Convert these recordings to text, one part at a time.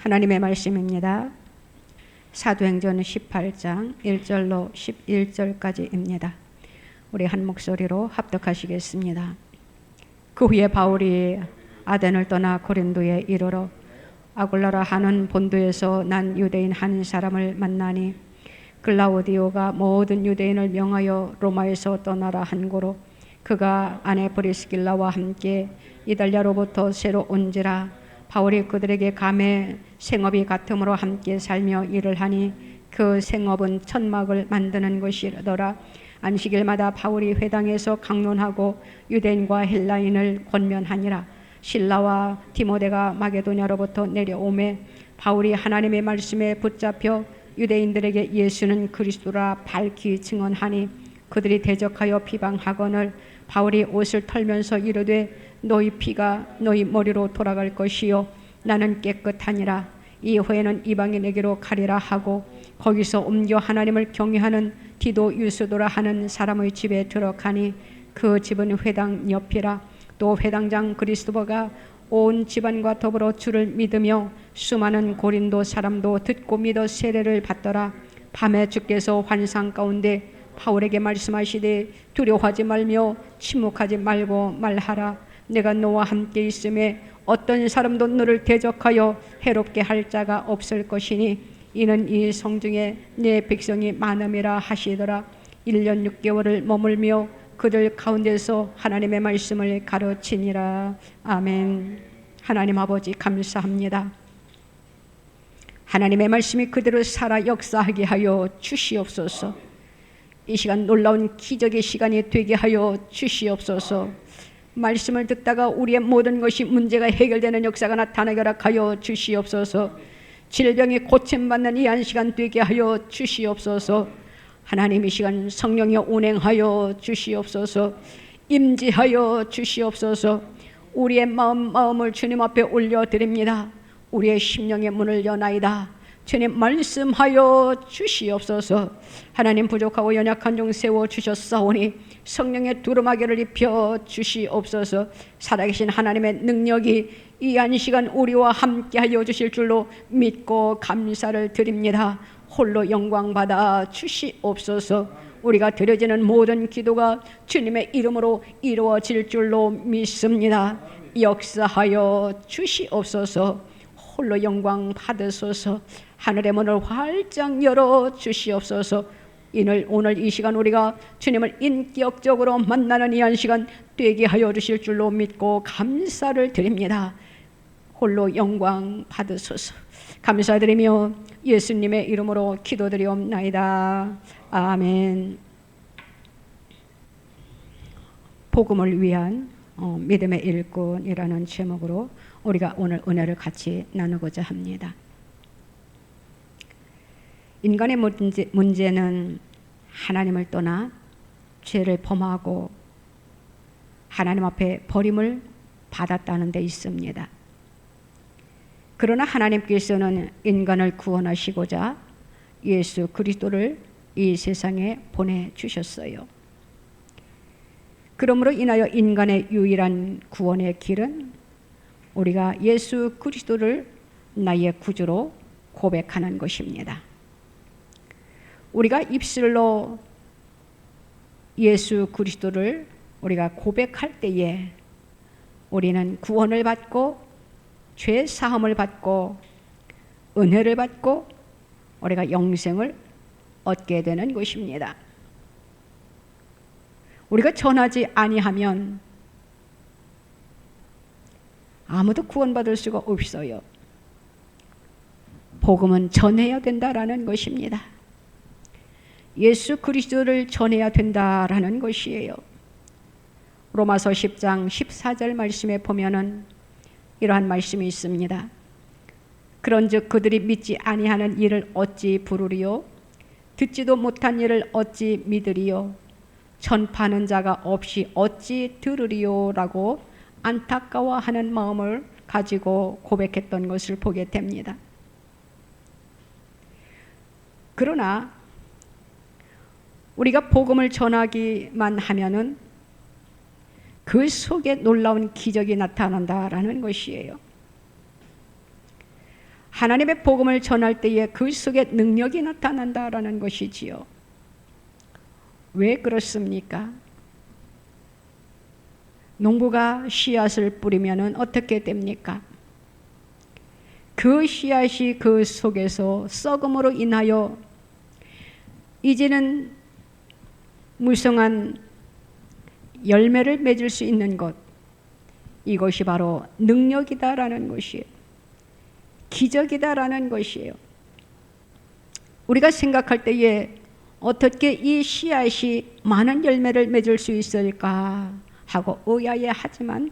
하나님의 말씀입니다. 사도행전 18장 1절로 11절까지입니다. 우리 한 목소리로 합독하시겠습니다. 그 후에 바울이 아덴을 떠나 고린도에 이르러 아굴라라 하는 본도에서 난 유대인 한 사람을 만나니 글라우디오가 모든 유대인을 명하여 로마에서 떠나라 한 고로 그가 아내 브리스길라와 함께 이달리아로부터 새로 온지라. 바울이 그들에게 감해 생업이 같음으로 함께 살며 일을 하니 그 생업은 천막을 만드는 것이더라. 안식일마다 바울이 회당에서 강론하고 유대인과 헬라인을 권면하니라. 실라와 디모데가 마게도냐로부터 내려오매 바울이 하나님의 말씀에 붙잡혀 유대인들에게 예수는 그리스도라 밝히 증언하니 그들이 대적하여 비방하거늘 바울이 옷을 털면서 이르되 너희 피가 너희 머리로 돌아갈 것이요 나는 깨끗하니라. 이후에는 이방인에게로 가리라 하고 거기서 옮겨 하나님을 경외하는 디도 유스도라 하는 사람의 집에 들어가니 그 집은 회당 옆이라. 또 회당장 그리스도가 온 집안과 더불어 주를 믿으며 수많은 고린도 사람도 듣고 믿어 세례를 받더라. 밤에 주께서 환상 가운데 바울에게 말씀하시되 두려워하지 말며 침묵하지 말고 말하라. 내가 너와 함께 있음에 어떤 사람도 너를 대적하여 해롭게 할 자가 없을 것이니 이는 이 성중에 내 백성이 많음이라 하시더라. 1년 6개월을 머물며 그들 가운데서 하나님의 말씀을 가르치니라. 아멘. 하나님 아버지 감사합니다. 하나님의 말씀이 그대로 살아 역사하게 하여 주시옵소서. 이 시간 놀라운 기적의 시간이 되게 하여 주시옵소서. 말씀을 듣다가 우리의 모든 것이 문제가 해결되는 역사가 나타나게 하여 주시옵소서. 질병이 고침받는 이 한 시간 되게 하여 주시옵소서. 하나님 이 시간 성령이 운행하여 주시옵소서. 임재하여 주시옵소서. 우리의 마음을 주님 앞에 올려드립니다. 우리의 심령의 문을 여나이다. 주님 말씀하여 주시옵소서. 하나님 부족하고 연약한 종 세워주셨사오니 성령의 두루마기를 입혀 주시옵소서. 살아계신 하나님의 능력이 이 한 시간 우리와 함께하여 주실 줄로 믿고 감사를 드립니다. 홀로 영광 받아 주시옵소서. 우리가 드려지는 모든 기도가 주님의 이름으로 이루어질 줄로 믿습니다. 역사하여 주시옵소서. 홀로 영광 받으소서. 하늘의 문을 활짝 열어 주시옵소서. 오늘 이 시간 우리가 주님을 인격적으로 만나는 이 한 시간 되게 하여 주실 줄로 믿고 감사를 드립니다. 홀로 영광 받으소서. 감사드리며 예수님의 이름으로 기도드리옵나이다. 아멘. 복음을 위한 믿음의 일꾼이라는 제목으로 우리가 오늘 은혜를 같이 나누고자 합니다. 인간의 문제는 하나님을 떠나 죄를 범하고 하나님 앞에 버림을 받았다는 데 있습니다. 그러나 하나님께서는 인간을 구원하시고자 예수 그리스도를 이 세상에 보내주셨어요. 그러므로 인하여 인간의 유일한 구원의 길은 우리가 예수 그리스도를 나의 구주로 고백하는 것입니다. 우리가 입술로 예수 그리스도를 우리가 고백할 때에 우리는 구원을 받고 죄 사함을 받고 은혜를 받고 우리가 영생을 얻게 되는 것입니다. 우리가 전하지 아니하면 아무도 구원받을 수가 없어요. 복음은 전해야 된다라는 것입니다. 예수 그리스도를 전해야 된다라는 것이에요. 로마서 10장 14절 말씀에 보면은 이러한 말씀이 있습니다. 그런즉 그들이 믿지 아니하는 일을 어찌 부르리요? 듣지도 못한 일을 어찌 믿으리요? 전파하는 자가 없이 어찌 들으리요? 라고 안타까워하는 마음을 가지고 고백했던 것을 보게 됩니다. 그러나 우리가 복음을 전하기만 하면은 그 속에 놀라운 기적이 나타난다라는 것이에요. 하나님의 복음을 전할 때에 그 속에 능력이 나타난다라는 것이지요. 왜 그렇습니까? 농부가 씨앗을 뿌리면 어떻게 됩니까? 그 씨앗이 그 속에서 썩음으로 인하여 이제는 무성한 열매를 맺을 수 있는 것, 이것이 바로 능력이다라는 것이에요. 기적이다라는 것이에요. 우리가 생각할 때에 어떻게 이 씨앗이 많은 열매를 맺을 수 있을까 하고 의아해하지만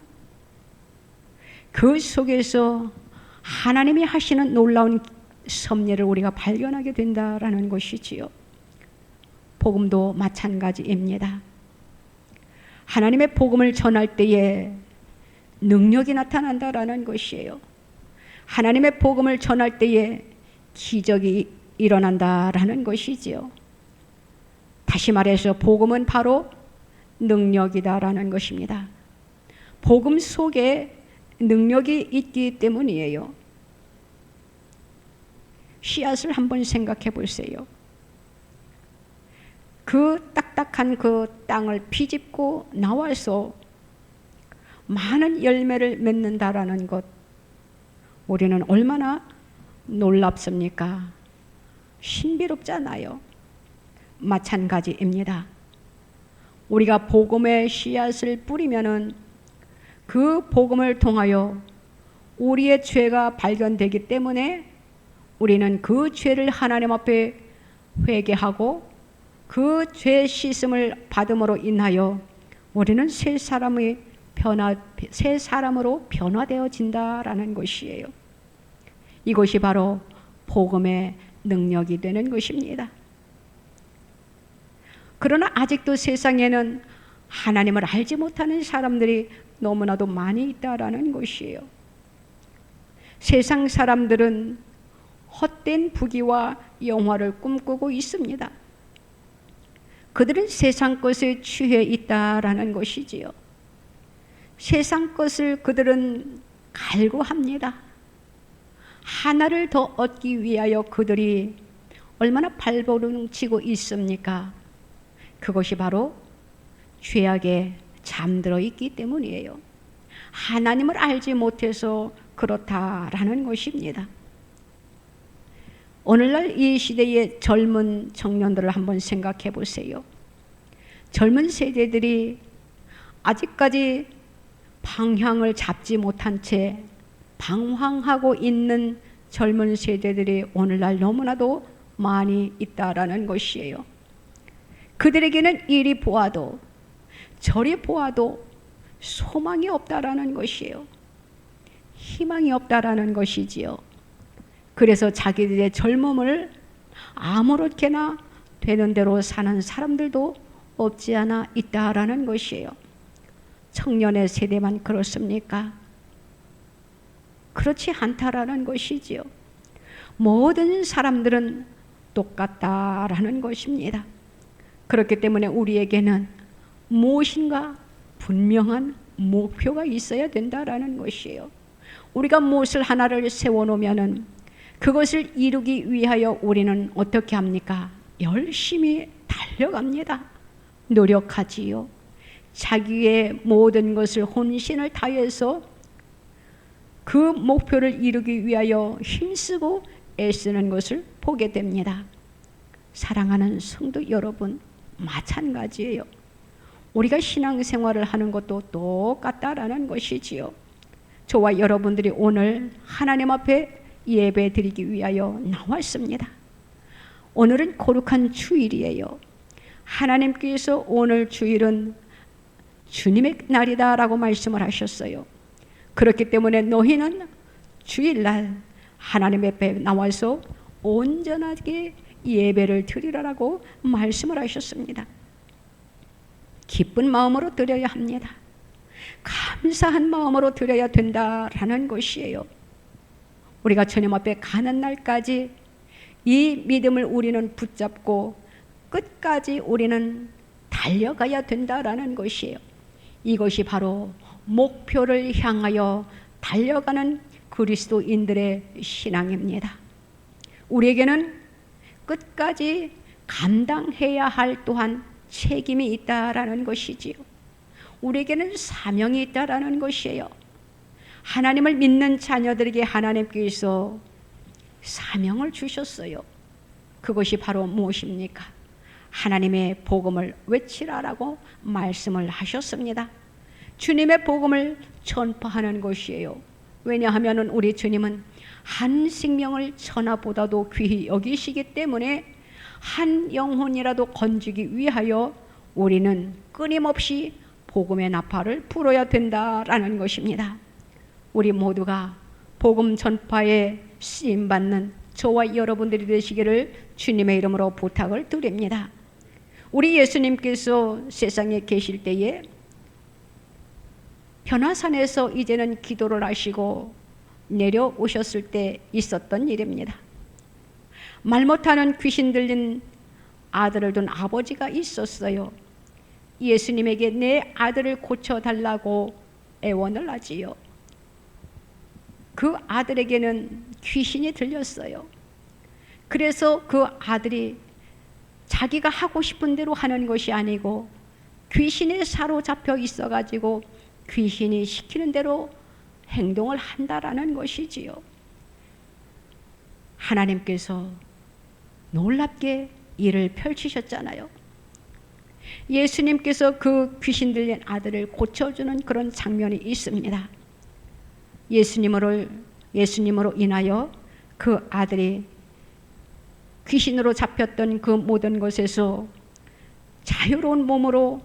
그 속에서 하나님이 하시는 놀라운 섭리를 우리가 발견하게 된다라는 것이지요. 복음도 마찬가지입니다. 하나님의 복음을 전할 때에 능력이 나타난다라는 것이에요. 하나님의 복음을 전할 때에 기적이 일어난다라는 것이지요. 다시 말해서 복음은 바로 능력이다라는 것입니다. 복음 속에 능력이 있기 때문이에요. 씨앗을 한번 생각해 보세요. 그 딱딱한 그 땅을 비집고 나와서 많은 열매를 맺는다라는 것, 우리는 얼마나 놀랍습니까? 신비롭잖아요. 마찬가지입니다. 우리가 복음의 씨앗을 뿌리면은 그 복음을 통하여 우리의 죄가 발견되기 때문에 우리는 그 죄를 하나님 앞에 회개하고 그 죄 씻음을 받음으로 인하여 우리는 새 사람으로 변화되어진다라는 것이에요. 이것이 바로 복음의 능력이 되는 것입니다. 그러나 아직도 세상에는 하나님을 알지 못하는 사람들이 너무나도 많이 있다라는 것이에요. 세상 사람들은 헛된 부귀와 영화를 꿈꾸고 있습니다. 그들은 세상 것에 취해 있다라는 것이지요. 세상 것을 그들은 갈구합니다. 하나를 더 얻기 위하여 그들이 얼마나 발버둥치고 있습니까? 그것이 바로 죄악에 잠들어 있기 때문이에요. 하나님을 알지 못해서 그렇다라는 것입니다. 오늘날 이 시대의 젊은 청년들을 한번 생각해 보세요. 젊은 세대들이 아직까지 방향을 잡지 못한 채 방황하고 있는 젊은 세대들이 오늘날 너무나도 많이 있다라는 것이에요. 그들에게는 이리 보아도 저리 보아도 소망이 없다라는 것이에요. 희망이 없다라는 것이지요. 그래서 자기들의 젊음을 아무렇게나 되는 대로 사는 사람들도 없지 않아 있다라는 것이에요. 청년의 세대만 그렇습니까? 그렇지 않다라는 것이지요. 모든 사람들은 똑같다라는 것입니다. 그렇기 때문에 우리에게는 무엇인가 분명한 목표가 있어야 된다라는 것이에요. 우리가 무엇을 하나를 세워놓으면은 그것을 이루기 위하여 우리는 어떻게 합니까? 열심히 달려갑니다. 노력하지요. 자기의 모든 것을 혼신을 다해서 그 목표를 이루기 위하여 힘쓰고 애쓰는 것을 보게 됩니다. 사랑하는 성도 여러분, 마찬가지예요. 우리가 신앙생활을 하는 것도 똑같다라는 것이지요. 저와 여러분들이 오늘 하나님 앞에 예배 드리기 위하여 나왔습니다. 오늘은 거룩한 주일이에요. 하나님께서 오늘 주일은 주님의 날이다라고 말씀을 하셨어요. 그렇기 때문에 너희는 주일날 하나님 앞에 나와서 온전하게 예배를 드리라고 말씀을 하셨습니다. 기쁜 마음으로 드려야 합니다. 감사한 마음으로 드려야 된다라는 것이에요. 우리가 주님 앞에 가는 날까지 이 믿음을 우리는 붙잡고 끝까지 우리는 달려가야 된다라는 것이에요. 이것이 바로 목표를 향하여 달려가는 그리스도인들의 신앙입니다. 우리에게는 끝까지 감당해야 할 또한 책임이 있다라는 것이지요. 우리에게는 사명이 있다라는 것이에요. 하나님을 믿는 자녀들에게 하나님께서 사명을 주셨어요. 그것이 바로 무엇입니까? 하나님의 복음을 외치라라고 말씀을 하셨습니다. 주님의 복음을 전파하는 것이에요. 왜냐하면 우리 주님은 한 생명을 천하보다도 귀히 여기시기 때문에 한 영혼이라도 건지기 위하여 우리는 끊임없이 복음의 나팔을 불어야 된다라는 것입니다. 우리 모두가 복음 전파에 쓰임받는 저와 여러분들이 되시기를 주님의 이름으로 부탁을 드립니다. 우리 예수님께서 세상에 계실 때에 변화산에서 이제는 기도를 하시고 내려오셨을 때 있었던 일입니다. 말 못하는 귀신 들린 아들을 둔 아버지가 있었어요. 예수님에게 내 아들을 고쳐달라고 애원을 하지요. 그 아들에게는 귀신이 들렸어요. 그래서 그 아들이 자기가 하고 싶은 대로 하는 것이 아니고 귀신에 사로잡혀 있어가지고 귀신이 시키는 대로 행동을 한다라는 것이지요. 하나님께서 놀랍게 일을 펼치셨잖아요. 예수님께서 그 귀신 들린 아들을 고쳐주는 그런 장면이 있습니다. 예수님으로 인하여 그 아들이 귀신으로 잡혔던 그 모든 것에서 자유로운 몸으로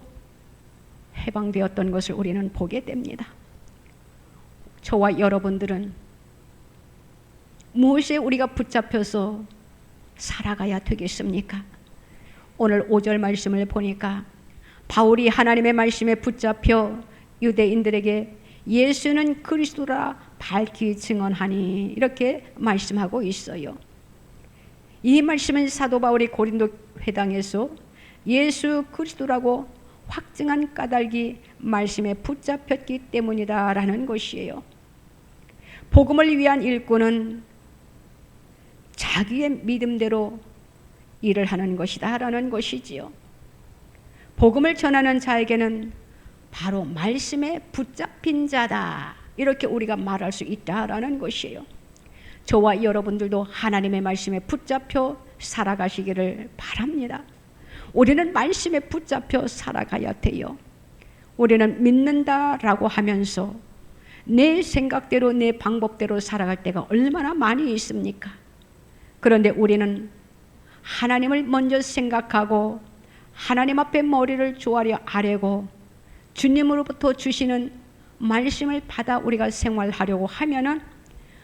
해방되었던 것을 우리는 보게 됩니다. 저와 여러분들은 무엇에 우리가 붙잡혀서 살아가야 되겠습니까? 오늘 5절 말씀을 보니까 바울이 하나님의 말씀에 붙잡혀 유대인들에게 예수는 그리스도라 밝히 증언하니 이렇게 말씀하고 있어요. 이 말씀은 사도 바울이 고린도 회당에서 예수 그리스도라고 확증한 까닭이 말씀에 붙잡혔기 때문이다라는 것이에요. 복음을 위한 일꾼은 자기의 믿음대로 일을 하는 것이다 라는 것이지요. 복음을 전하는 자에게는 바로 말씀에 붙잡힌 자다 이렇게 우리가 말할 수 있다라는 것이에요. 저와 여러분들도 하나님의 말씀에 붙잡혀 살아가시기를 바랍니다. 우리는 말씀에 붙잡혀 살아가야 돼요. 우리는 믿는다라고 하면서 내 생각대로 내 방법대로 살아갈 때가 얼마나 많이 있습니까? 그런데 우리는 하나님을 먼저 생각하고 하나님 앞에 머리를 조아려 아뢰고 주님으로부터 주시는 말씀을 받아 우리가 생활하려고 하면은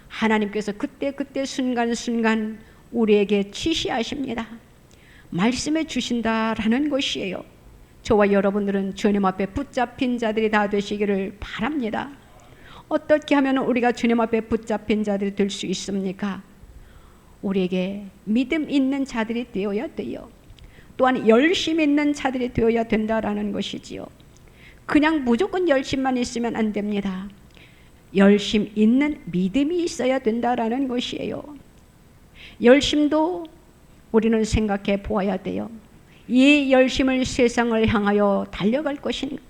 하나님께서 그때 순간순간 우리에게 지시하십니다. 말씀해 주신다라는 것이에요. 저와 여러분들은 주님 앞에 붙잡힌 자들이 다 되시기를 바랍니다. 어떻게 하면 우리가 주님 앞에 붙잡힌 자들이 될 수 있습니까? 우리에게 믿음 있는 자들이 되어야 돼요. 또한 열심 있는 자들이 되어야 된다라는 것이지요. 그냥 무조건 열심만 있으면 안 됩니다. 열심 있는 믿음이 있어야 된다라는 것이에요. 열심도 우리는 생각해 보아야 돼요. 이 열심을 세상을 향하여 달려갈 것인가?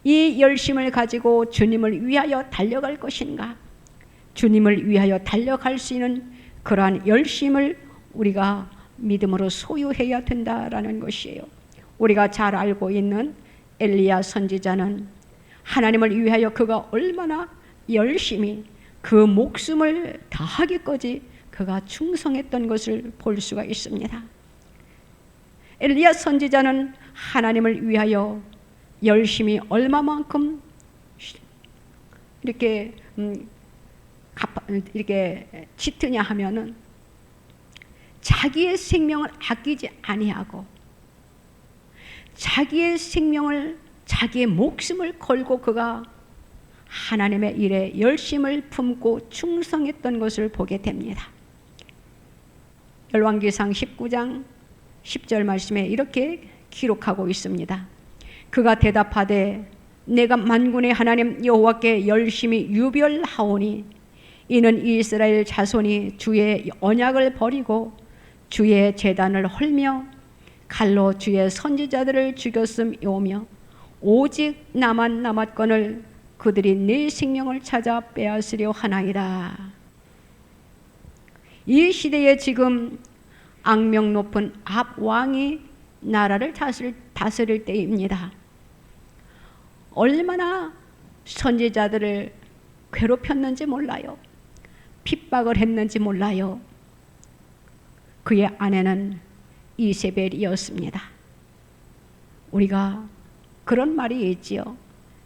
이 열심을 가지고 주님을 위하여 달려갈 것인가? 주님을 위하여 달려갈 수 있는 그러한 열심을 우리가 믿음으로 소유해야 된다라는 것이에요. 우리가 잘 알고 있는 엘리야 선지자는 하나님을 위하여 그가 얼마나 열심히 그 목숨을 다하기까지 그가 충성했던 것을 볼 수가 있습니다. 엘리야 선지자는 하나님을 위하여 열심히 얼마만큼 이렇게 짙으냐 하면은 자기의 생명을 아끼지 아니하고 자기의 생명을 자기의 목숨을 걸고 그가 하나님의 일에 열심을 품고 충성했던 것을 보게 됩니다. 열왕기상 19장 10절 말씀에 이렇게 기록하고 있습니다. 그가 대답하되 내가 만군의 하나님 여호와께 열심히 유별하오니 이는 이스라엘 자손이 주의 언약을 버리고 주의 제단을 헐며 칼로 주의 선지자들을 죽였음이오며 오직 나만 남았거늘 그들이 네 생명을 찾아 빼앗으려 하나이다. 이 시대에 지금 악명 높은 아합 왕이 나라를 다스릴 때입니다. 얼마나 선지자들을 괴롭혔는지 몰라요. 핍박을 했는지 몰라요. 그의 아내는 이세벨이었습니다. 우리가 그런 말이 있지요.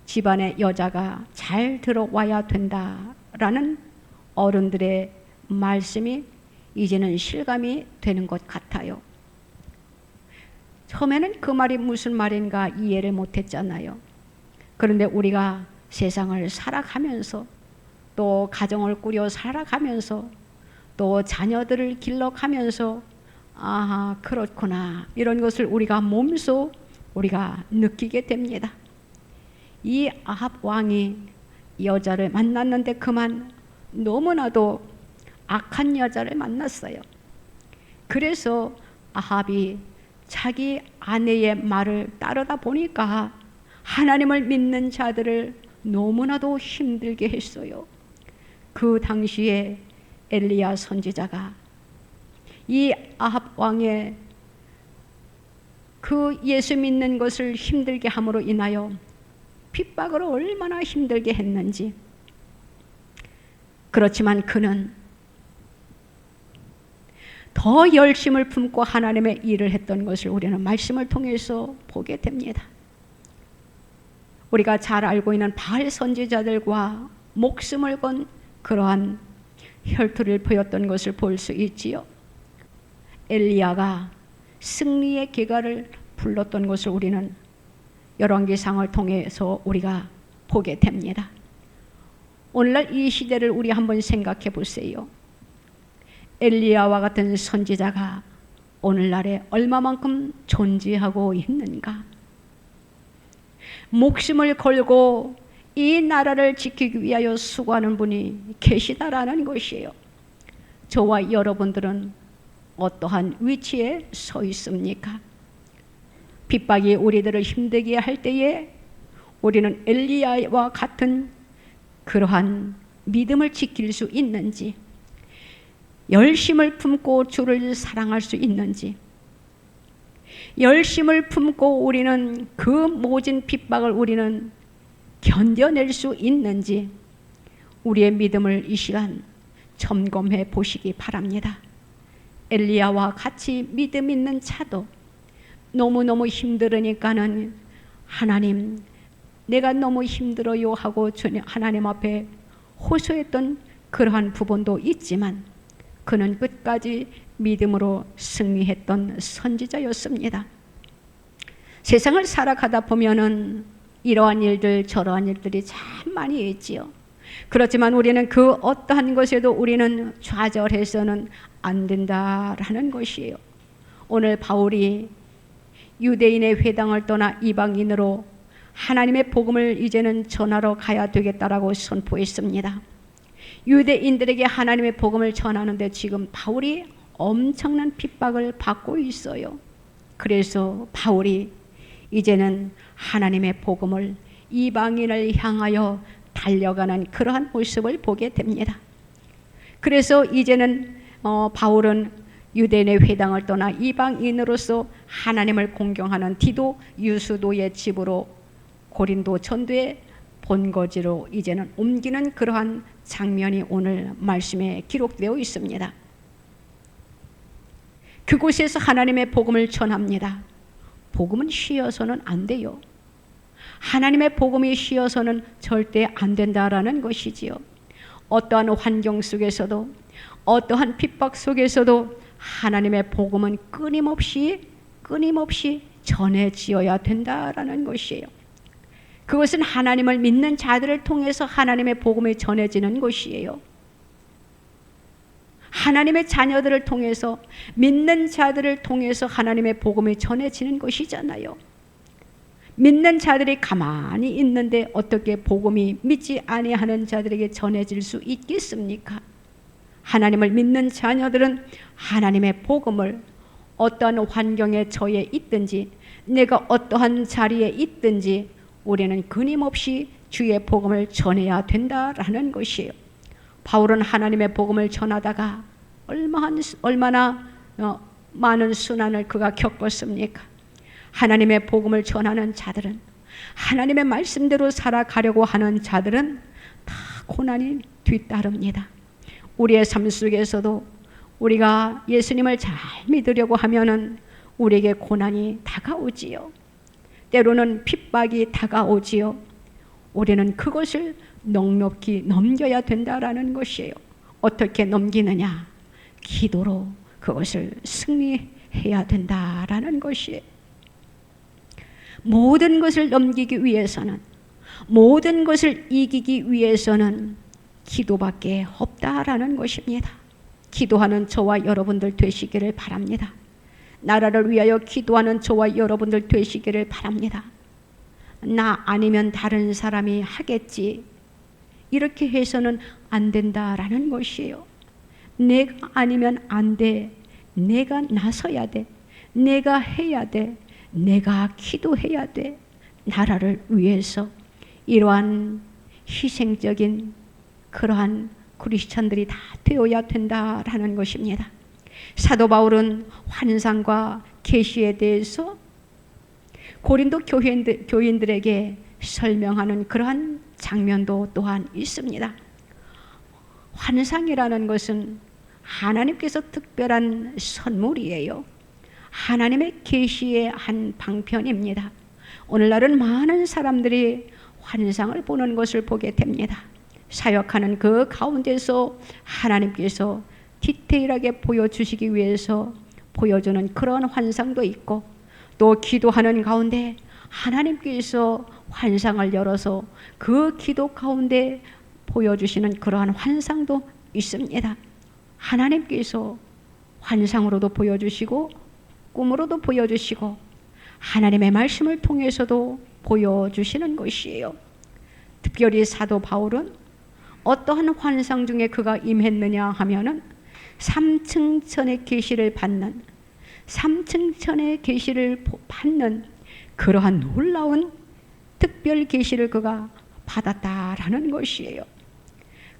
집안에 여자가 잘 들어와야 된다라는 어른들의 말씀이 이제는 실감이 되는 것 같아요. 처음에는 그 말이 무슨 말인가 이해를 못했잖아요. 그런데 우리가 세상을 살아가면서 또 가정을 꾸려 살아가면서 또 자녀들을 길러가면서 아하 그렇구나 이런 것을 우리가 몸소 우리가 느끼게 됩니다. 이 아합 왕이 여자를 만났는데 그만 너무나도 악한 여자를 만났어요. 그래서 아합이 자기 아내의 말을 따르다 보니까 하나님을 믿는 자들을 너무나도 힘들게 했어요. 그 당시에 엘리야 선지자가 이 아합 왕의 그 예수 믿는 것을 힘들게 함으로 인하여 핍박을 얼마나 힘들게 했는지. 그렇지만 그는 더 열심을 품고 하나님의 일을 했던 것을 우리는 말씀을 통해서 보게 됩니다. 우리가 잘 알고 있는 바알 선지자들과 목숨을 건 그러한 혈투를 보였던 것을 볼 수 있지요. 엘리야가 승리의 계가를 불렀던 것을 우리는 열왕기상을 통해서 우리가 보게 됩니다. 오늘날 이 시대를 우리 한번 생각해 보세요. 엘리야와 같은 선지자가 오늘날에 얼마만큼 존재하고 있는가? 목숨을 걸고 이 나라를 지키기 위하여 수고하는 분이 계시다라는 것이에요. 저와 여러분들은 어떠한 위치에 서 있습니까? 핍박이 우리들을 힘들게 할 때에 우리는 엘리야와 같은 그러한 믿음을 지킬 수 있는지, 열심을 품고 주를 사랑할 수 있는지, 열심을 품고 우리는 그 모진 핍박을 우리는 견뎌낼 수 있는지 우리의 믿음을 이 시간 점검해 보시기 바랍니다. 엘리야와 같이 믿음 있는 자도 너무너무 힘들으니까는 하나님 내가 너무 힘들어요 하고 하나님 앞에 호소했던 그러한 부분도 있지만 그는 끝까지 믿음으로 승리했던 선지자였습니다. 세상을 살아가다 보면은 이러한 일들 저러한 일들이 참 많이 있지요. 그렇지만 우리는 그 어떠한 것에도 우리는 좌절해서는 안 된다라는 것이에요. 오늘 바울이 유대인의 회당을 떠나 이방인으로 하나님의 복음을 이제는 전하러 가야 되겠다라고 선포했습니다. 유대인들에게 하나님의 복음을 전하는데 지금 바울이 엄청난 핍박을 받고 있어요. 그래서 바울이 이제는 하나님의 복음을 이방인을 향하여 달려가는 그러한 모습을 보게 됩니다. 그래서 이제는 바울은 유대인의 회당을 떠나 이방인으로서 하나님을 공경하는 디도 유수도의 집으로 고린도 전도의 본거지로 이제는 옮기는 그러한 장면이 오늘 말씀에 기록되어 있습니다. 그곳에서 하나님의 복음을 전합니다. 복음은 쉬어서는 안 돼요. 하나님의 복음이 쉬어서는 절대 안 된다라는 것이지요. 어떠한 환경 속에서도 어떠한 핍박 속에서도 하나님의 복음은 끊임없이 전해지어야 된다라는 것이에요. 그것은 하나님을 믿는 자들을 통해서 하나님의 복음이 전해지는 것이에요. 하나님의 자녀들을 통해서 믿는 자들을 통해서 하나님의 복음이 전해지는 것이잖아요. 믿는 자들이 가만히 있는데 어떻게 복음이 믿지 아니하는 자들에게 전해질 수 있겠습니까? 하나님을 믿는 자녀들은 하나님의 복음을 어떠한 환경에 처해 있든지 내가 어떠한 자리에 있든지 우리는 끊임없이 주의 복음을 전해야 된다라는 것이에요. 바울은 하나님의 복음을 전하다가 얼마나 많은 순환을 그가 겪었습니까? 하나님의 복음을 전하는 자들은, 하나님의 말씀대로 살아가려고 하는 자들은 다 고난이 뒤따릅니다. 우리의 삶 속에서도 우리가 예수님을 잘 믿으려고 하면은 우리에게 고난이 다가오지요. 때로는 핍박이 다가오지요. 우리는 그것을 넉넉히 넘겨야 된다라는 것이에요. 어떻게 넘기느냐? 기도로 그것을 승리해야 된다라는 것이에요. 모든 것을 넘기기 위해서는, 모든 것을 이기기 위해서는 기도밖에 없다라는 것입니다. 기도하는 저와 여러분들 되시기를 바랍니다. 나라를 위하여 기도하는 저와 여러분들 되시기를 바랍니다. 나 아니면 다른 사람이 하겠지, 이렇게 해서는 안 된다라는 것이에요. 내가 아니면 안 돼. 내가 나서야 돼. 내가 해야 돼. 내가 기도해야 돼. 나라를 위해서. 이러한 희생적인 그러한 크리스천들이 다 되어야 된다라는 것입니다. 사도 바울은 환상과 계시에 대해서 고린도 교인들에게 설명하는 그러한 장면도 또한 있습니다. 환상이라는 것은 하나님께서 특별한 선물이에요. 하나님의 계시의 한 방편입니다. 오늘날은 많은 사람들이 환상을 보는 것을 보게 됩니다. 사역하는 그 가운데서 하나님께서 디테일하게 보여주시기 위해서 보여주는 그런 환상도 있고, 또 기도하는 가운데 하나님께서 환상을 열어서 그 기도 가운데 보여주시는 그러한 환상도 있습니다. 하나님께서 환상으로도 보여주시고 꿈으로도 보여주시고 하나님의 말씀을 통해서도 보여주시는 것이에요. 특별히 사도 바울은 어떠한 환상 중에 그가 임했느냐 하면은 3층 천의 계시를 받는, 3층 천의 계시를 받는 그러한 놀라운 특별 계시를 그가 받았다라는 것이에요.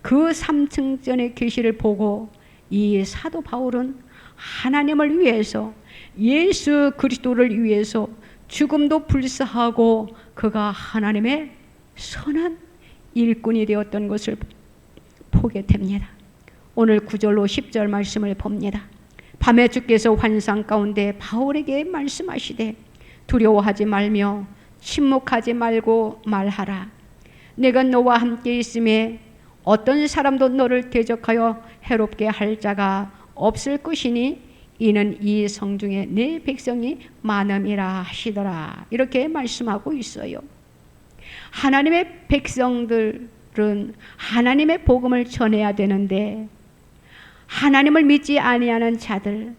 그 3층 천의 계시를 보고 이 사도 바울은 하나님을 위해서, 예수 그리스도를 위해서 죽음도 불사하고 그가 하나님의 선한 일꾼이 되었던 것을 보게 됩니다. 오늘 9절로 10절 말씀을 봅니다. 밤에 주께서 환상 가운데 바울에게 말씀하시되 두려워하지 말며 침묵하지 말고 말하라. 내가 너와 함께 있음에 어떤 사람도 너를 대적하여 해롭게 할 자가 없을 것이니 이는 이 성중에 내 백성이 많음이라 하시더라. 이렇게 말씀하고 있어요. 하나님의 백성들은 하나님의 복음을 전해야 되는데 하나님을 믿지 아니하는 자들,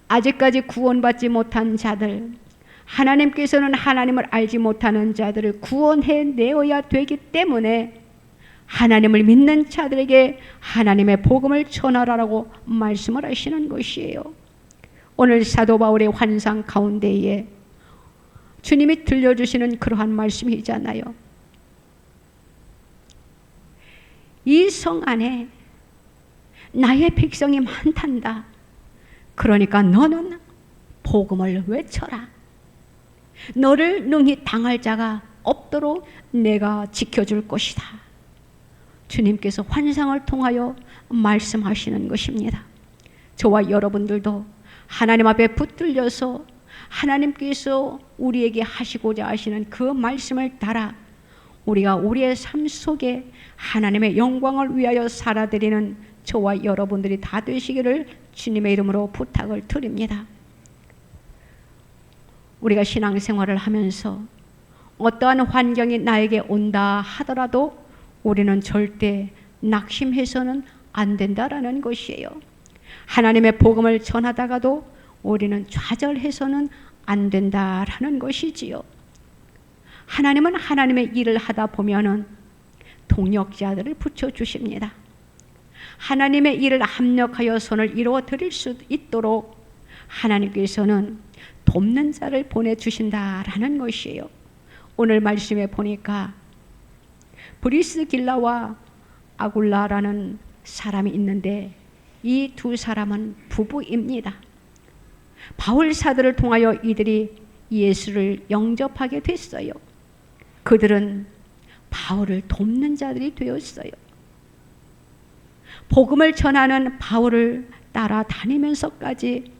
아직까지 구원받지 못한 자들, 하나님께서는 하나님을 알지 못하는 자들을 구원해 내어야 되기 때문에 하나님을 믿는 자들에게 하나님의 복음을 전하라고 말씀을 하시는 것이에요. 오늘 사도 바울의 환상 가운데에 주님이 들려주시는 그러한 말씀이잖아요. 이 성 안에 나의 백성이 많단다. 그러니까 너는 복음을 외쳐라. 너를 능히 당할 자가 없도록 내가 지켜줄 것이다. 주님께서 환상을 통하여 말씀하시는 것입니다. 저와 여러분들도 하나님 앞에 붙들려서 하나님께서 우리에게 하시고자 하시는 그 말씀을 따라 우리가 우리의 삶 속에 하나님의 영광을 위하여 살아드리는 저와 여러분들이 다 되시기를 주님의 이름으로 부탁을 드립니다. 우리가 신앙생활을 하면서 어떠한 환경이 나에게 온다 하더라도 우리는 절대 낙심해서는 안 된다라는 것이에요. 하나님의 복음을 전하다가도 우리는 좌절해서는 안 된다라는 것이지요. 하나님은 하나님의 일을 하다 보면은 동역자들을 붙여주십니다. 하나님의 일을 합력하여 손을 이루어 드릴 수 있도록 하나님께서는 돕는 자를 보내주신다라는 것이에요. 오늘 말씀에 보니까 브리스길라와 아굴라라는 사람이 있는데 이 두 사람은 부부입니다. 바울 사도를 통하여 이들이 예수를 영접하게 됐어요. 그들은 바울을 돕는 자들이 되었어요. 복음을 전하는 바울을 따라다니면서까지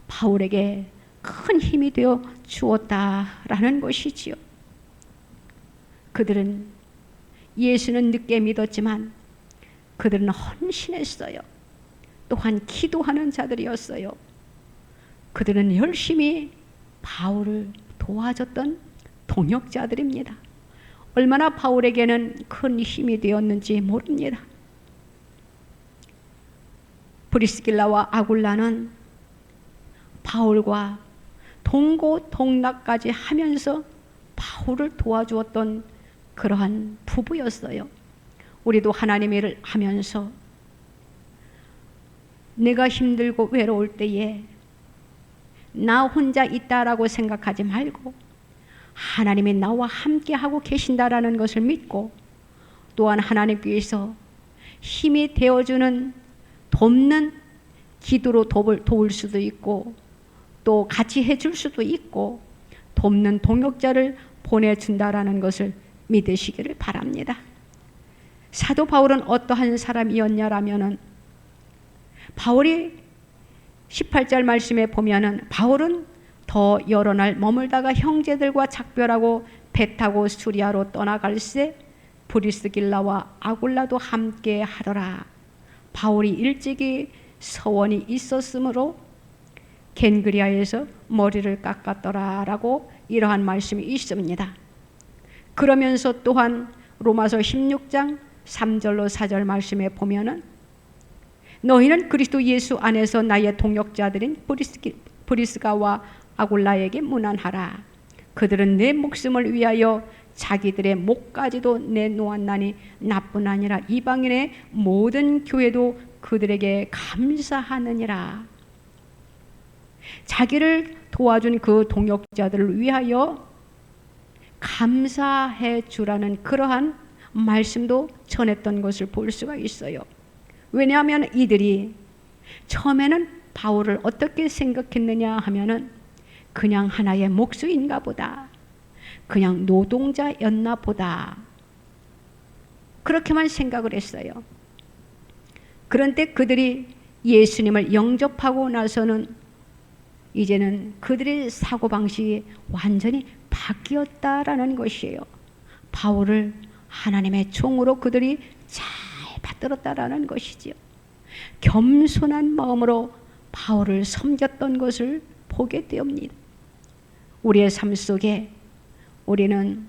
바울에게 큰 힘이 되어 주었다라는 것이지요. 그들은 예수는 늦게 믿었지만 그들은 헌신했어요. 또한 기도하는 자들이었어요. 그들은 열심히 바울을 도와줬던 동역자들입니다. 얼마나 바울에게는 큰 힘이 되었는지 모릅니다. 브리스길라와 아굴라는 바울과 동고동락까지 하면서 바울을 도와주었던 그러한 부부였어요. 우리도 하나님의 일을 하면서 내가 힘들고 외로울 때에 나 혼자 있다라고 생각하지 말고 하나님이 나와 함께하고 계신다라는 것을 믿고 또한 하나님께서 힘이 되어주는 돕는 기도로 도울 수도 있고 또 같이 해줄 수도 있고 돕는 동역자를 보내준다라는 것을 믿으시기를 바랍니다. 사도 바울은 어떠한 사람이었냐라면은 바울이 18절 말씀에 보면은 바울은 더 여러 날 머물다가 형제들과 작별하고 배 타고 수리아로 떠나갈새 브리스길라와 아굴라도 함께 하더라. 바울이 일찍이 서원이 있었으므로 겐그리아에서 머리를 깎았더라라고 이러한 말씀이 있습니다. 그러면서 또한 로마서 16장 3절로 4절 말씀에 보면은 너희는 그리스도 예수 안에서 나의 동역자들인 브리스가와 아굴라에게 문안하라. 그들은 내 목숨을 위하여 자기들의 목까지도 내놓았나니 나뿐 아니라 이방인의 모든 교회도 그들에게 감사하느니라. 자기를 도와준 그 동역자들을 위하여 감사해 주라는 그러한 말씀도 전했던 것을 볼 수가 있어요. 왜냐하면 이들이 처음에는 바울을 어떻게 생각했느냐 하면은 그냥 하나의 목수인가 보다, 그냥 노동자였나 보다, 그렇게만 생각을 했어요. 그런데 그들이 예수님을 영접하고 나서는 이제는 그들의 사고방식이 완전히 바뀌었다라는 것이에요. 바울을 하나님의 종으로 그들이 잘 받들었다라는 것이지요. 겸손한 마음으로 바울을 섬겼던 것을 보게 되옵니다. 우리의 삶 속에 우리는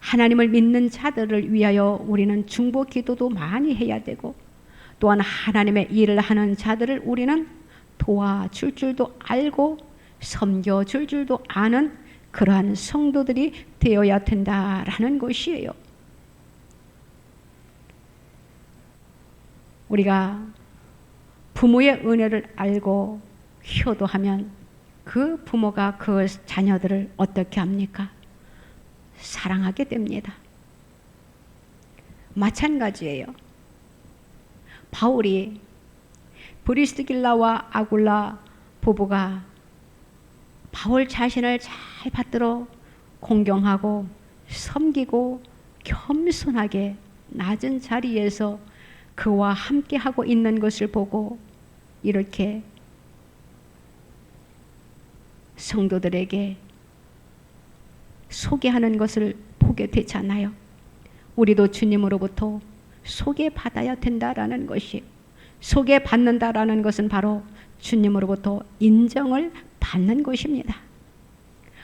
하나님을 믿는 자들을 위하여 우리는 중보 기도도 많이 해야 되고 또한 하나님의 일을 하는 자들을 우리는 도와줄 줄도 알고 섬겨줄 줄도 아는 그러한 성도들이 되어야 된다라는 것이에요. 우리가 부모의 은혜를 알고 효도하면 그 부모가 그 자녀들을 어떻게 합니까? 사랑하게 됩니다. 마찬가지예요. 바울이 브리스길라와 아굴라 부부가 바울 자신을 잘 받들어 공경하고 섬기고 겸손하게 낮은 자리에서 그와 함께하고 있는 것을 보고 이렇게 성도들에게 소개하는 것을 보게 되잖아요. 우리도 주님으로부터 소개받아야 된다라는 것이, 소개받는다라는 것은 바로 주님으로부터 인정을 받는 것입니다.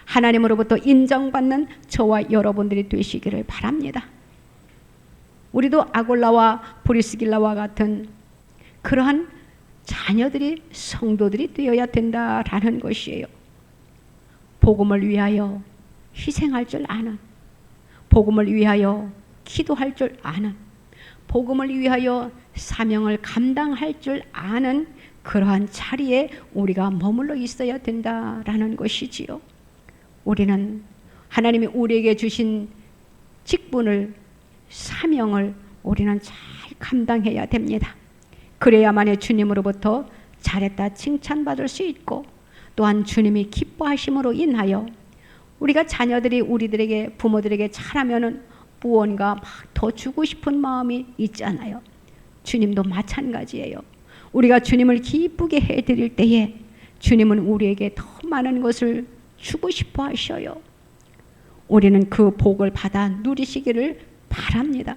하나님으로부터 인정받는 저와 여러분들이 되시기를 바랍니다. 우리도 아굴라와 브리스길라와 같은 그러한 자녀들이 성도들이 되어야 된다라는 것이에요. 복음을 위하여 희생할 줄 아는, 복음을 위하여 기도할 줄 아는, 복음을 위하여 사명을 감당할 줄 아는 그러한 자리에 우리가 머물러 있어야 된다라는 것이지요. 우리는 하나님이 우리에게 주신 직분을, 사명을 우리는 잘 감당해야 됩니다. 그래야만이 주님으로부터 잘했다 칭찬받을 수 있고, 또한 주님이 기뻐하심으로 인하여 우리가 자녀들이 우리들에게, 부모들에게 잘하면은 무언가 막 더 주고 싶은 마음이 있잖아요. 주님도 마찬가지예요. 우리가 주님을 기쁘게 해드릴 때에 주님은 우리에게 더 많은 것을 주고 싶어 하셔요. 우리는 그 복을 받아 누리시기를 바랍니다.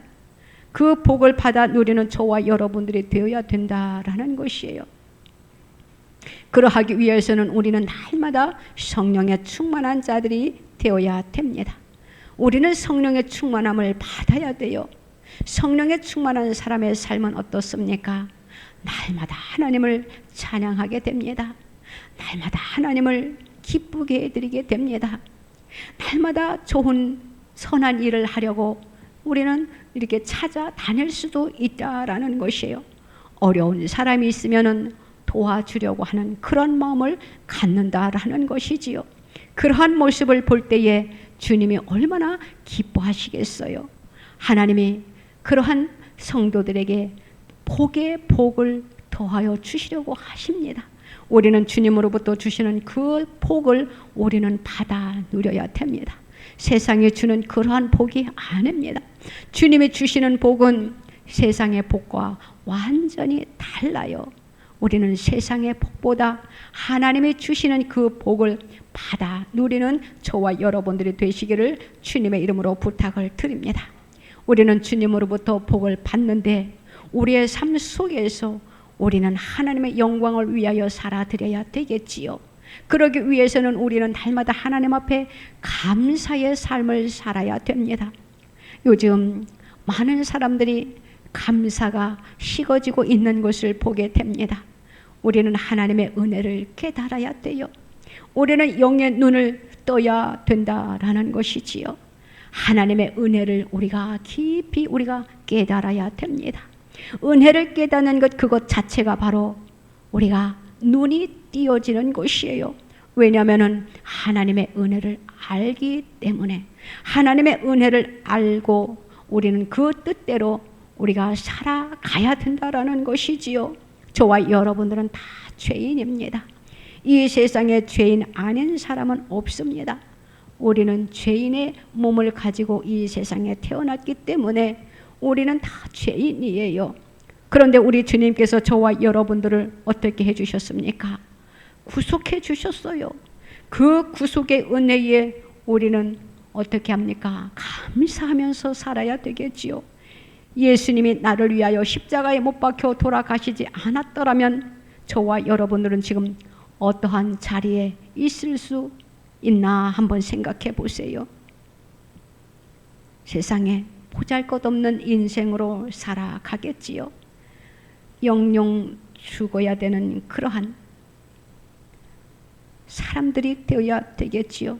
그 복을 받아 누리는 저와 여러분들이 되어야 된다라는 것이에요. 그러하기 위해서는 우리는 날마다 성령에 충만한 자들이 되어야 됩니다. 우리는 성령의 충만함을 받아야 돼요. 성령에 충만한 사람의 삶은 어떻습니까? 날마다 하나님을 찬양하게 됩니다. 날마다 하나님을 기쁘게 해드리게 됩니다. 날마다 좋은 선한 일을 하려고 우리는 이렇게 찾아다닐 수도 있다라는 것이에요. 어려운 사람이 있으면은 도와주려고 하는 그런 마음을 갖는다라는 것이지요. 그러한 모습을 볼 때에 주님이 얼마나 기뻐하시겠어요. 하나님이 그러한 성도들에게 복의 복을 더하여 주시려고 하십니다. 우리는 주님으로부터 주시는 그 복을 우리는 받아 누려야 됩니다. 세상에 주는 그러한 복이 아닙니다. 주님이 주시는 복은 세상의 복과 완전히 달라요. 우리는 세상의 복보다 하나님이 주시는 그 복을 받아 누리는 저와 여러분들이 되시기를 주님의 이름으로 부탁을 드립니다. 우리는 주님으로부터 복을 받는데 우리의 삶 속에서 우리는 하나님의 영광을 위하여 살아드려야 되겠지요. 그러기 위해서는 우리는 날마다 하나님 앞에 감사의 삶을 살아야 됩니다. 요즘 많은 사람들이 감사가 식어지고 있는 것을 보게 됩니다. 우리는 하나님의 은혜를 깨달아야 돼요. 우리는 영의 눈을 떠야 된다라는 것이지요. 하나님의 은혜를 우리가 깊이 우리가 깨달아야 됩니다. 은혜를 깨닫는 것, 그것 자체가 바로 우리가 눈이 띄어지는 것이에요. 왜냐하면 하나님의 은혜를 알기 때문에, 하나님의 은혜를 알고 우리는 그 뜻대로 우리가 살아가야 된다라는 것이지요. 저와 여러분들은 다 죄인입니다. 이 세상에 죄인 아닌 사람은 없습니다. 우리는 죄인의 몸을 가지고 이 세상에 태어났기 때문에 우리는 다 죄인이에요. 그런데 우리 주님께서 저와 여러분들을 어떻게 해주셨습니까? 구속해 주셨어요. 그 구속의 은혜에 우리는 어떻게 합니까? 감사하면서 살아야 되겠지요. 예수님이 나를 위하여 십자가에 못 박혀 돌아가시지 않았더라면 저와 여러분들은 지금 어떠한 자리에 있을 수 있나 한번 생각해 보세요. 세상에 보잘것없는 인생으로 살아가겠지요. 영영 죽어야 되는 그러한 사람들이 되어야 되겠지요.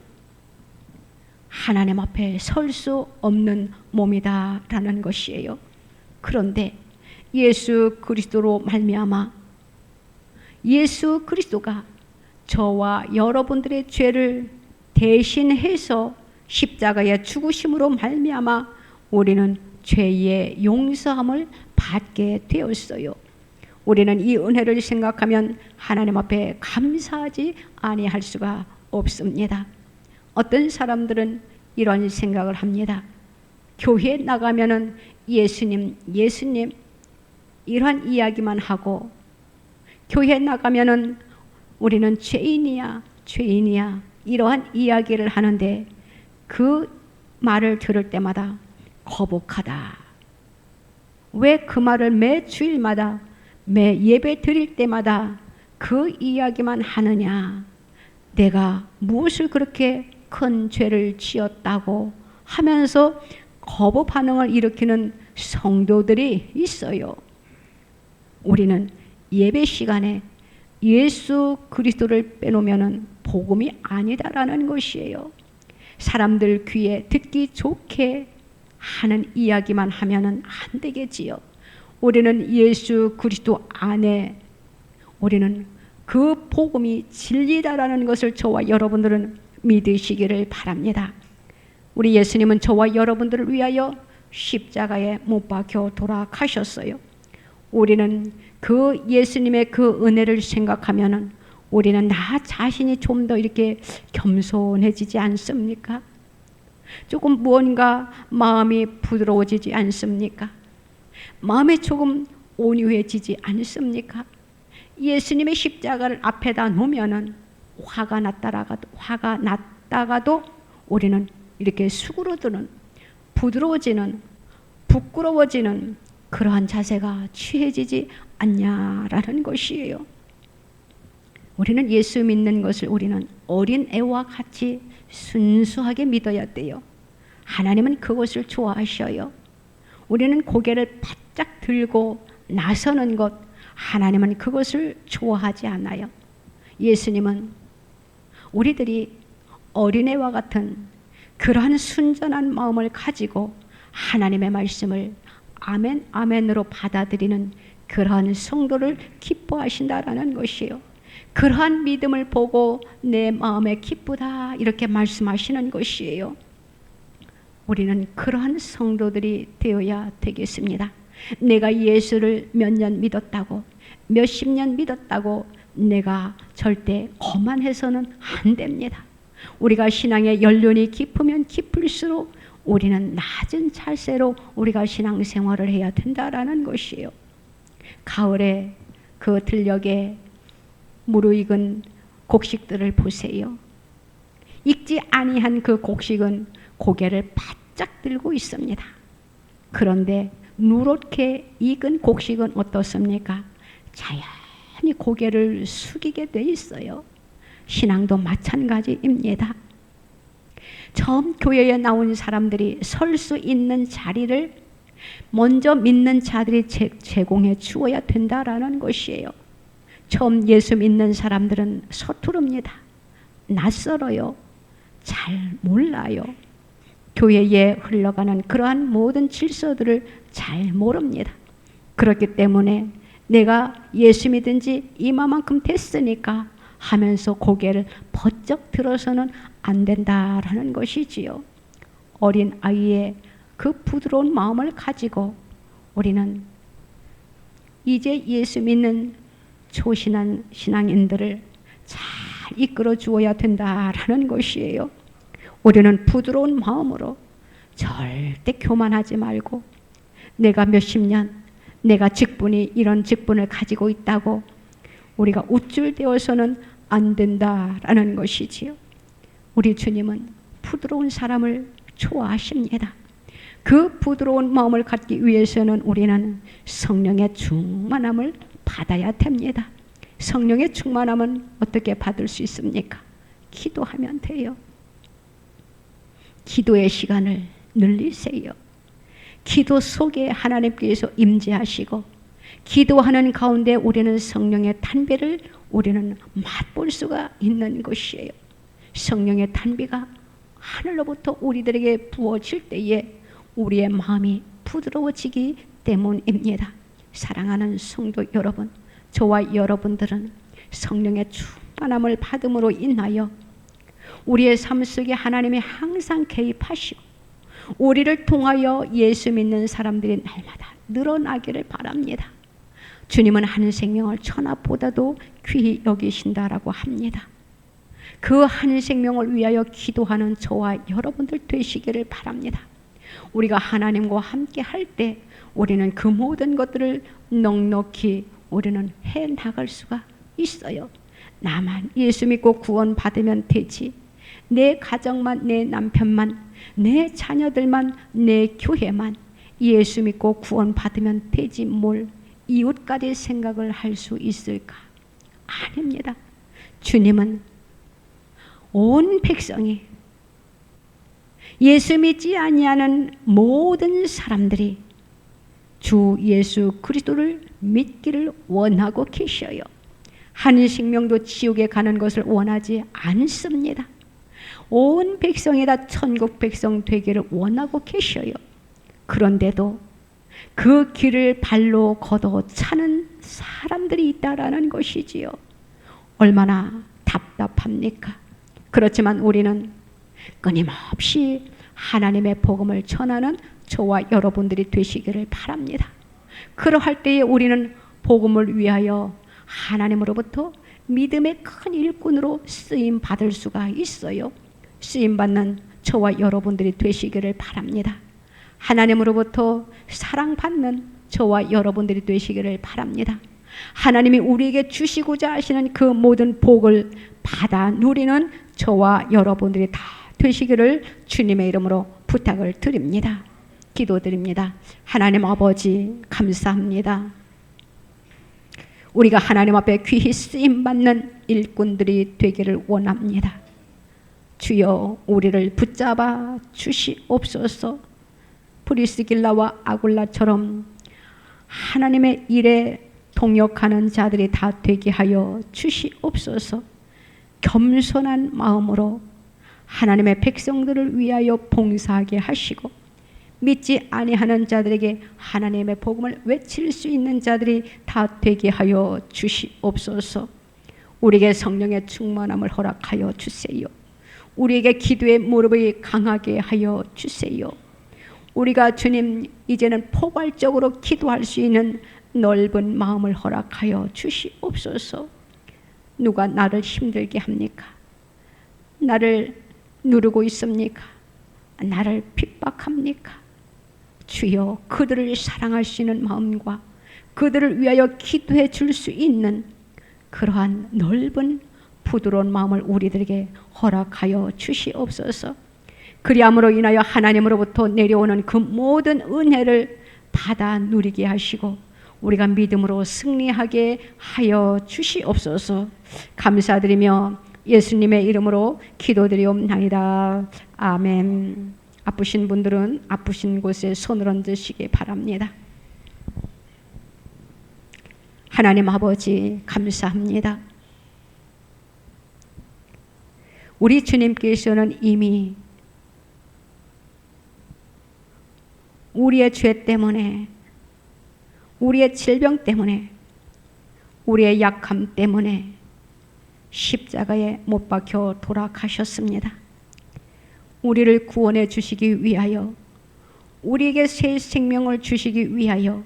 하나님 앞에 설 수 없는 몸이다라는 것이에요. 그런데 예수 그리스도로 말미암아 예수 그리스도가 저와 여러분들의 죄를 대신해서 십자가의 죽으심으로 말미암아 우리는 죄의 용서함을 받게 되었어요. 우리는 이 은혜를 생각하면 하나님 앞에 감사하지 아니할 수가 없습니다. 어떤 사람들은 이런 생각을 합니다. 교회에 나가면은 예수님 이런 이야기만 하고, 교회에 나가면은 우리는 죄인이야 이러한 이야기를 하는데 그 말을 들을 때마다 거북하다. 왜 그 말을 매 주일마다 매 예배 드릴 때마다 그 이야기만 하느냐? 내가 무엇을 그렇게 큰 죄를 지었다고 하면서 거부 반응을 일으키는 성도들이 있어요. 우리는 예배 시간에 예수 그리스도를 빼놓으면 복음이 아니다라는 것이에요. 사람들 귀에 듣기 좋게 하는 이야기만 하면은 안 되겠지요. 우리는 예수 그리스도 안에 우리는 그 복음이 진리다라는 것을 저와 여러분들은 믿으시기를 바랍니다. 우리 예수님은 저와 여러분들을 위하여 십자가에 못 박혀 돌아가셨어요. 우리는 그 예수님의 그 은혜를 생각하면은 우리는 나 자신이 좀 더 이렇게 겸손해지지 않습니까? 조금 무언가 마음이 부드러워지지 않습니까? 마음이 조금 온유해지지 않습니까? 예수님의 십자가를 앞에다 놓으면은 화가 났다가도 우리는 이렇게 수그러드는, 부드러워지는, 부끄러워지는 그러한 자세가 취해지지 않냐라는 것이에요. 우리는 예수 믿는 것을 우리는 어린 애와 같이 순수하게 믿어야 돼요. 하나님은 그것을 좋아하셔요. 우리는 고개를 바짝 들고 나서는 것, 하나님은 그것을 좋아하지 않아요. 예수님은 우리들이 어린애와 같은 그러한 순전한 마음을 가지고 하나님의 말씀을 아멘 아멘으로 받아들이는 그러한 성도를 기뻐하신다라는 것이에요. 그러한 믿음을 보고 내 마음에 기쁘다 이렇게 말씀하시는 것이에요. 우리는 그러한 성도들이 되어야 되겠습니다. 내가 예수를 몇 년 믿었다고, 몇십 년 믿었다고 내가 절대 거만해서는 안 됩니다. 우리가 신앙의 연륜이 깊으면 깊을수록 우리는 낮은 자세로 우리가 신앙생활을 해야 된다라는 것이에요. 가을에 그 들녘에 무르익은 곡식들을 보세요. 익지 아니한 그 곡식은 고개를 바짝 들고 있습니다. 그런데 누렇게 익은 곡식은 어떻습니까? 자연히 고개를 숙이게 돼 있어요. 신앙도 마찬가지입니다. 처음 교회에 나온 사람들이 설 수 있는 자리를 먼저 믿는 자들이 제공해 주어야 된다라는 것이에요. 처음 예수 믿는 사람들은 서투릅니다. 낯설어요. 잘 몰라요. 교회에 흘러가는 그러한 모든 질서들을 잘 모릅니다. 그렇기 때문에 내가 예수 믿은 지 이만큼 됐으니까 하면서 고개를 번쩍 들어서는 안 된다라는 것이지요. 어린 아이의 그 부드러운 마음을 가지고 우리는 이제 예수 믿는 초신한 신앙인들을 잘 이끌어 주어야 된다라는 것이에요. 우리는 부드러운 마음으로 절대 교만하지 말고 내가 몇십 년, 내가 직분이 이런 직분을 가지고 있다고 우리가 우쭐대어서는 안 된다라는 것이지요. 우리 주님은 부드러운 사람을 좋아하십니다. 그 부드러운 마음을 갖기 위해서는 우리는 성령의 충만함을 받아야 됩니다. 성령의 충만함은 어떻게 받을 수 있습니까? 기도하면 돼요. 기도의 시간을 늘리세요. 기도 속에 하나님께서 임재하시고 기도하는 가운데 우리는 성령의 탄비를 우리는 맛볼 수가 있는 것이에요. 성령의 탄비가 하늘로부터 우리들에게 부어질 때에 우리의 마음이 부드러워지기 때문입니다. 사랑하는 성도 여러분, 저와 여러분들은 성령의 충만함을 받음으로 인하여 우리의 삶 속에 하나님이 항상 개입하시고 우리를 통하여 예수 믿는 사람들이 날마다 늘어나기를 바랍니다. 주님은 한 생명을 천하보다도 귀히 여기신다라고 합니다. 그 한 생명을 위하여 기도하는 저와 여러분들 되시기를 바랍니다. 우리가 하나님과 함께 할 때 우리는 그 모든 것들을 넉넉히 우리는 해 나갈 수가 있어요. 나만 예수 믿고 구원 받으면 되지. 내 가정만, 내 남편만, 내 자녀들만, 내 교회만 예수 믿고 구원 받으면 되지 뭘 이웃까지 생각을 할 수 있을까? 아닙니다. 주님은 온 백성이 예수 믿지 아니하는 모든 사람들이 주 예수 그리스도를 믿기를 원하고 계셔요. 한 생명도 지옥에 가는 것을 원하지 않습니다. 온 백성이 다 천국 백성 되기를 원하고 계셔요. 그런데도 그 길을 발로 걷어 차는 사람들이 있다라는 것이지요. 얼마나 답답합니까? 그렇지만 우리는 끊임없이 하나님의 복음을 전하는 저와 여러분들이 되시기를 바랍니다. 그러할 때에 우리는 복음을 위하여 하나님으로부터 믿음의 큰 일꾼으로 쓰임 받을 수가 있어요. 쓰임 받는 저와 여러분들이 되시기를 바랍니다. 하나님으로부터 사랑받는 저와 여러분들이 되시기를 바랍니다. 하나님이 우리에게 주시고자 하시는 그 모든 복을 받아 누리는 저와 여러분들이 다 되시기를 주님의 이름으로 부탁을 드립니다. 기도드립니다. 하나님 아버지 감사합니다. 우리가 하나님 앞에 귀히 쓰임받는 일꾼들이 되기를 원합니다. 주여 우리를 붙잡아 주시옵소서. 브리스길라와 아굴라처럼 하나님의 일에 동역하는 자들이 다 되게 하여 주시옵소서. 겸손한 마음으로 하나님의 백성들을 위하여 봉사하게 하시고 믿지 아니하는 자들에게 하나님의 복음을 외칠 수 있는 자들이 다 되게 하여 주시옵소서. 우리에게 성령의 충만함을 허락하여 주세요. 우리에게 기도의 무릎이 강하게 하여 주세요. 우리가 주님 이제는 포괄적으로 기도할 수 있는 넓은 마음을 허락하여 주시옵소서. 누가 나를 힘들게 합니까? 나를 누르고 있습니까? 나를 핍박합니까? 주여 그들을 사랑할 수 있는 마음과 그들을 위하여 기도해 줄 수 있는 그러한 넓은 부드러운 마음을 우리들에게 허락하여 주시옵소서. 그리함으로 인하여 하나님으로부터 내려오는 그 모든 은혜를 받아 누리게 하시고 우리가 믿음으로 승리하게 하여 주시옵소서. 감사드리며 예수님의 이름으로 기도드리옵나이다. 아멘. 아프신 분들은 아프신 곳에 손을 얹으시기 바랍니다. 하나님 아버지 감사합니다. 우리 주님께서는 이미 우리의 죄 때문에, 우리의 질병 때문에, 우리의 약함 때문에 십자가에 못 박혀 돌아가셨습니다. 우리를 구원해 주시기 위하여, 우리에게 새 생명을 주시기 위하여,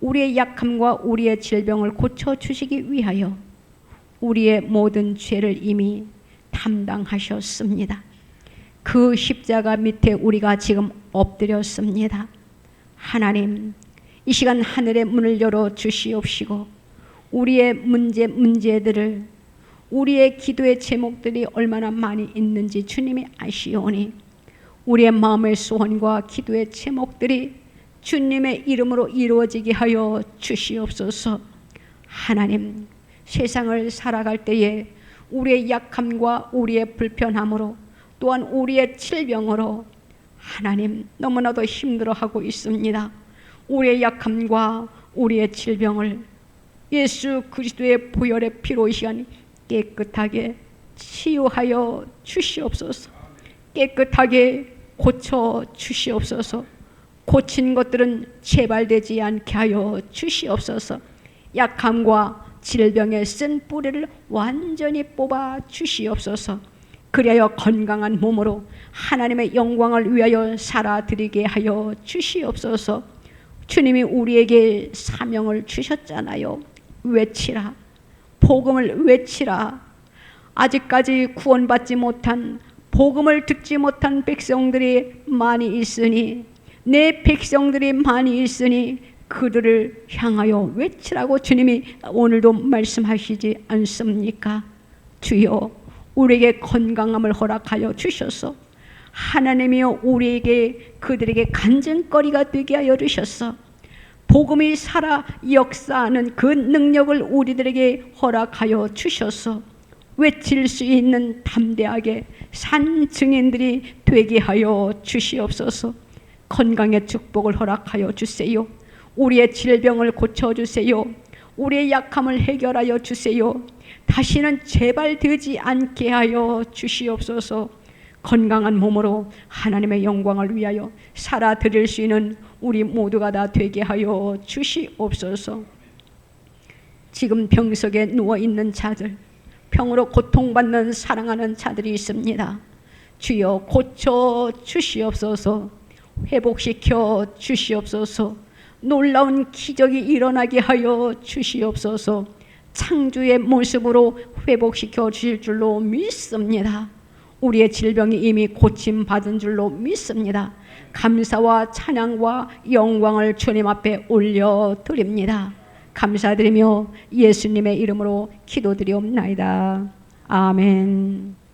우리의 약함과 우리의 질병을 고쳐 주시기 위하여 우리의 모든 죄를 이미 담당하셨습니다. 그 십자가 밑에 우리가 지금 엎드렸습니다. 하나님, 이 시간 하늘의 문을 열어 주시옵시고 우리의 문제들을, 우리의 기도의 제목들이 얼마나 많이 있는지 주님이 아시오니 우리의 마음의 소원과 기도의 제목들이 주님의 이름으로 이루어지게 하여 주시옵소서. 하나님, 세상을 살아갈 때에 우리의 약함과 우리의 불편함으로 또한 우리의 질병으로 하나님 너무나도 힘들어하고 있습니다. 우리의 약함과 우리의 질병을 예수 그리스도의 보혈의 피로 이 시간 깨끗하게 치유하여 주시옵소서. 깨끗하게 고쳐 주시옵소서. 고친 것들은 재발되지 않게 하여 주시옵소서. 약함과 질병의 쓴 뿌리를 완전히 뽑아 주시옵소서. 그리하여 건강한 몸으로 하나님의 영광을 위하여 살아드리게 하여 주시옵소서. 주님이 우리에게 사명을 주셨잖아요. 외치라. 복음을 외치라. 아직까지 구원받지 못한, 복음을 듣지 못한 백성들이 많이 있으니, 내 백성들이 많이 있으니 그들을 향하여 외치라고 주님이 오늘도 말씀하시지 않습니까? 주여 우리에게 건강함을 허락하여 주셔서 하나님이여 우리에게 그들에게 간증거리가 되게 하여 주셔서 복음이 살아 역사하는 그 능력을 우리들에게 허락하여 주셔서 외칠 수 있는 담대하게 산 증인들이 되게 하여 주시옵소서. 건강의 축복을 허락하여 주세요. 우리의 질병을 고쳐주세요. 우리의 약함을 해결하여 주세요. 다시는 재발되지 않게 하여 주시옵소서. 건강한 몸으로 하나님의 영광을 위하여 살아드릴 수 있는 우리 모두가 다 되게 하여 주시옵소서. 지금 병석에 누워있는 자들, 병으로 고통받는 사랑하는 자들이 있습니다. 주여 고쳐 주시옵소서. 회복시켜 주시옵소서. 놀라운 기적이 일어나게 하여 주시옵소서. 창조의 모습으로 회복시켜 주실 줄로 믿습니다. 우리의 질병이 이미 고침받은 줄로 믿습니다. 감사와 찬양과 영광을 주님 앞에 올려드립니다. 감사드리며 예수님의 이름으로 기도드리옵나이다. 아멘.